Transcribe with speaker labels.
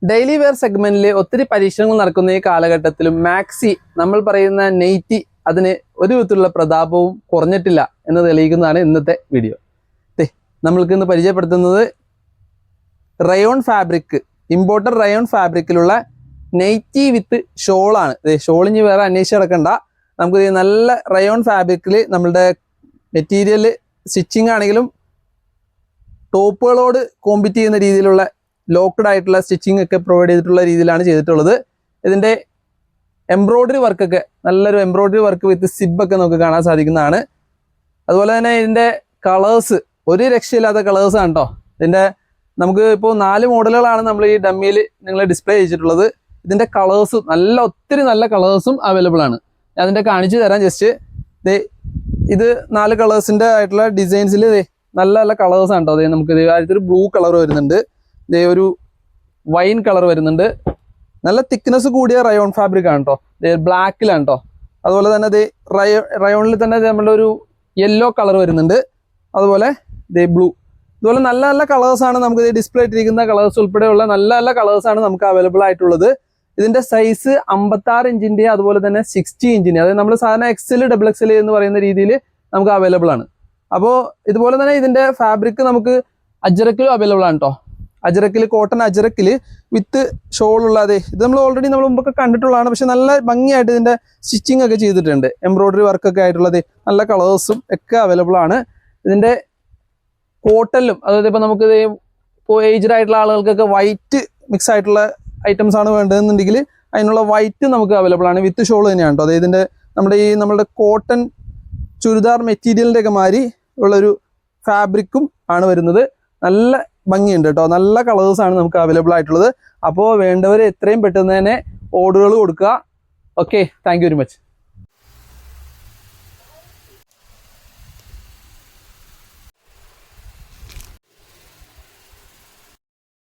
Speaker 1: Daily wear സെഗ്മെന്റിൽ ഒത്തിരി പരീക്ഷണങ്ങൾ നടക്കുന്ന ഈ കാലഘട്ടത്തിലും മാക്സി നമ്മൾ പറയുന്ന നെയ്റ്റി അതിന് ഒരു വിധത്തിലുള്ള പ്രതാപവും കുറഞ്ഞിട്ടില്ല എന്ന് തെളിയിക്കുന്നതാണ് ഇന്നത്തെ വീഡിയോ. നമ്മൾക്ക് ഇന്ന് പരിചയപ്പെടുത്തുന്നത് റയോൺ ഫാബ്രിക്, ഇമ്പോർട്ടഡ് റയോൺ ഫാബ്രിക്കിലുള്ള നെയ്റ്റി വിത്ത് ഷോളാണ്. ഷോളിഞ്ഞ് വേറെ അന്വേഷിച്ച് കിടക്കണ്ട, നമുക്ക് നല്ല റയോൺ ഫാബ്രിക്കിൽ നമ്മളുടെ മെറ്റീരിയൽ സ്റ്റിച്ചിങ് ആണെങ്കിലും ടോപ്പുകളോട് കോമ്പീറ്റ് ചെയ്യുന്ന രീതിയിലുള്ള ലോക്ക്ഡ് ആയിട്ടുള്ള സ്റ്റിച്ചിങ് ഒക്കെ പ്രൊവൈഡ് ചെയ്തിട്ടുള്ള രീതിയിലാണ് ചെയ്തിട്ടുള്ളത്. ഇതിൻ്റെ എംബ്രോയ്ഡറി വർക്കൊക്കെ നല്ലൊരു എംബ്രോയ്ഡറി വർക്ക് വിത്ത് സിബൊക്കെ നമുക്ക് കാണാൻ സാധിക്കുന്നതാണ്. അതുപോലെ തന്നെ ഇതിൻ്റെ കളേഴ്സ് ഒരു രക്ഷയില്ലാത്ത കളേഴ്സാണ് കേട്ടോ. ഇതിൻ്റെ നമുക്ക് ഇപ്പോൾ 4 മോഡലുകളാണ് നമ്മൾ ഈ ഡമ്മിയിൽ നിങ്ങൾ ഡിസ്പ്ലേ ചെയ്തിട്ടുള്ളത്. ഇതിൻ്റെ കളേഴ്സ് ഒത്തിരി നല്ല കളേഴ്സും അവൈലബിൾ ആണ്. ഞാൻ അതിൻ്റെ കാണിച്ചു തരാം. ജസ്റ്റ് ഇത് 4 കളേഴ്സിൻ്റെ ആയിട്ടുള്ള ഡിസൈൻസിൽ നല്ല നല്ല കളേഴ്സാണ് കേട്ടോ. അതെ, നമുക്ക് ഒരു ബ്ലൂ കളർ വരുന്നുണ്ട്, ഒരു വൈൻ കളർ വരുന്നുണ്ട്. നല്ല തിക്നെസ് കൂടിയ റയോൺ ഫാബ്രിക് ആണ് കേട്ടോ. ബ്ലാക്കിലാണ് കേട്ടോ. അതുപോലെ തന്നെ റയോണിൽ തന്നെ നമ്മുടെ ഒരു യെല്ലോ കളർ വരുന്നുണ്ട്. അതുപോലെ ബ്ലൂ. ഇതുപോലെ നല്ല നല്ല കളേഴ്സാണ് നമുക്ക് ഡിസ്പ്ലേ ഇട്ടിരിക്കുന്ന കളേഴ്സ് ഉൾപ്പെടെയുള്ള നല്ല നല്ല കളേഴ്സാണ് നമുക്ക് അവൈലബിൾ ആയിട്ടുള്ളത്. ഇതിൻ്റെ സൈസ് 56 ഇഞ്ചിൻ്റെ അതുപോലെ തന്നെ 60 ഇഞ്ചിൻ്റെ, അതായത് നമ്മൾ സാധാരണ XL, XXL എന്ന് പറയുന്ന രീതിയിൽ നമുക്ക് അവൈലബിൾ ആണ്. അപ്പോൾ ഇതുപോലെ തന്നെ ഇതിൻ്റെ ഫാബ്രിക് നമുക്ക് അജ്രക്കിലും അവൈലബിൾ ആണ് കേട്ടോ. അജ്രക്കിൽ, കോട്ടൺ അജ്രക്കിൽ വിത്ത് ഷോളുള്ള ഇത് നമ്മൾ ഓൾറെഡി നമ്മൾ മുമ്പൊക്കെ കണ്ടിട്ടുള്ളതാണ്. പക്ഷെ നല്ല ഭംഗിയായിട്ട് ഇതിൻ്റെ സ്റ്റിച്ചിങ് ഒക്കെ ചെയ്തിട്ടുണ്ട്. എംബ്രോയ്ഡറി വർക്കൊക്കെ ആയിട്ടുള്ളത് നല്ല കളേഴ്സും ഒക്കെ അവൈലബിൾ ആണ്. ഇതിൻ്റെ കോട്ടണിലും, അതായത് ഇപ്പോൾ നമുക്ക് ഇപ്പോൾ ഏജ്ഡ് ആയിട്ടുള്ള ആളുകൾക്കൊക്കെ വൈറ്റ് മിക്സ് ആയിട്ടുള്ള ഐറ്റംസ് ആണ് വേണ്ടതെന്നുണ്ടെങ്കിൽ അതിനുള്ള വൈറ്റ് നമുക്ക് അവൈലബിൾ ആണ്. വിത്ത് ഷോൾ തന്നെയാണ് കേട്ടോ. അതായത് ഇതിൻ്റെ നമ്മുടെ കോട്ടൺ ചുരിദാർ മെറ്റീരിയലിൻ്റെ ഒക്കെ മാതിരി ഉള്ളൊരു ഫാബ്രിക്കും ആണ് വരുന്നത്. നല്ല ഭംഗിയുണ്ട് കേട്ടോ. നല്ല കളേഴ്സാണ് നമുക്ക് അവൈലബിൾ ആയിട്ടുള്ളത്. അപ്പോൾ വേണ്ടവർ എത്രയും പെട്ടെന്ന് തന്നെ ഓർഡറുകൾ കൊടുക്കുക. Okay, thank you very much.